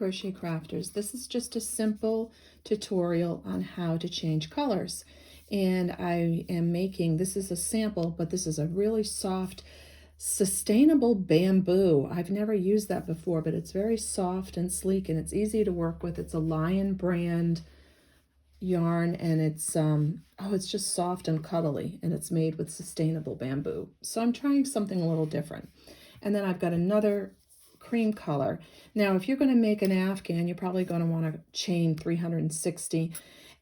Crochet Crafters. This is just a simple tutorial on how to change colors. And I am making, this is a sample, but this is a really soft, sustainable bamboo. I've never used that before, but it's very soft and sleek and it's easy to work with. It's a Lion brand yarn and it's just soft and cuddly, and it's made with sustainable bamboo. So I'm trying something a little different. And then I've got another cream color. Now, if you're going to make an afghan, you're probably going to want to chain 360,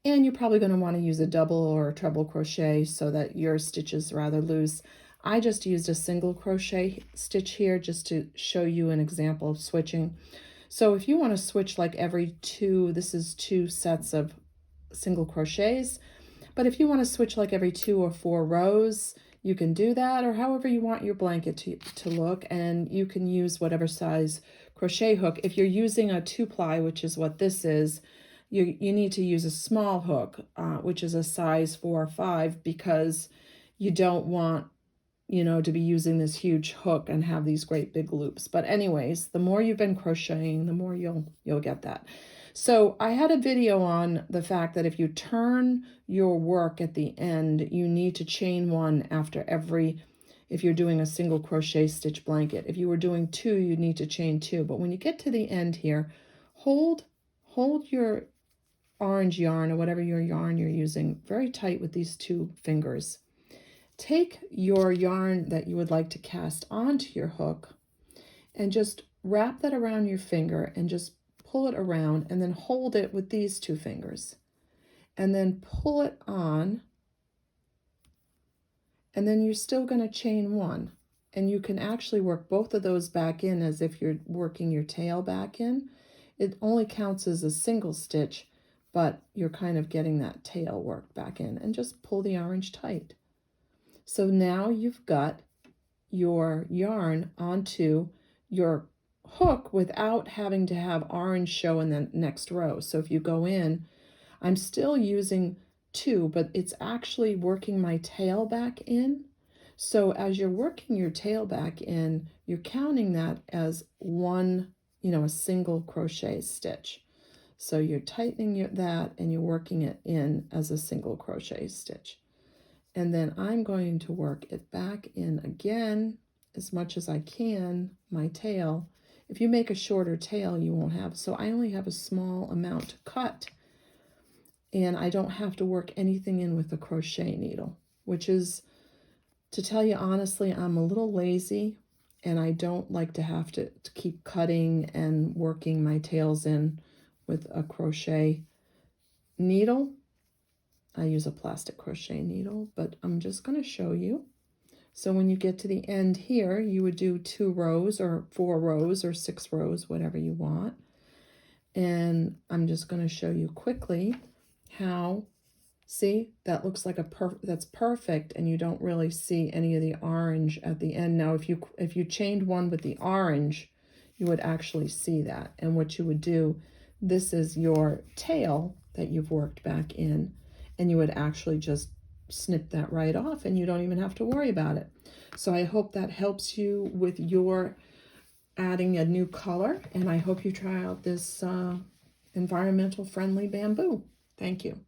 and you're probably going to want to use a double or a treble crochet so that your stitch is rather loose. I just used a single crochet stitch here just to show you an example of switching. So if you want to switch like every two, this is 2 sets of single crochets, but if you want to switch like every 2 or 4 rows, you can do that, or however you want your blanket to look, and you can use whatever size crochet hook. If you're using a 2-ply, which is what this is, you need to use a small hook, which is a size 4 or 5, because you don't want, to be using this huge hook and have these great big loops. But anyways, the more you've been crocheting, the more you'll get that. So I had a video on the fact that if you turn your work at the end, you need to chain 1 after every, if you're doing a single crochet stitch blanket. If you were doing 2, you need to chain 2. But when you get to the end here, hold your orange yarn or whatever your yarn you're using very tight with these 2 fingers. Take your yarn that you would like to cast onto your hook and just wrap that around your finger and just pull it around, and then hold it with these 2 fingers and then pull it on, and then you're still going to chain 1, and you can actually work both of those back in as if you're working your tail back in. It only counts as a single stitch, but you're kind of getting that tail work back in, and just pull the orange tight. So now you've got your yarn onto your hook without having to have orange show in the next row. So if you go in, I'm still using 2, but it's actually working my tail back in. So as you're working your tail back in, you're counting that as one, a single crochet stitch. So you're tightening that and you're working it in as a single crochet stitch. And then I'm going to work it back in again as much as I can, my tail. If you make a shorter tail, you won't have, so I only have a small amount to cut, and I don't have to work anything in with a crochet needle, which is, to tell you honestly, I'm a little lazy, and I don't like to have to keep cutting and working my tails in with a crochet needle. I use a plastic crochet needle, but I'm just going to show you. So when you get to the end here, you would do 2 rows or 4 rows or 6 rows, whatever you want. And I'm just going to show you quickly how, see, that looks like that's perfect, and you don't really see any of the orange at the end. Now, if you chained 1 with the orange, you would actually see that. And what you would do, this is your tail that you've worked back in, and you would actually just snip that right off, and you don't even have to worry about it. So I hope that helps you with your adding a new color, and I hope you try out this environmental friendly bamboo. Thank you.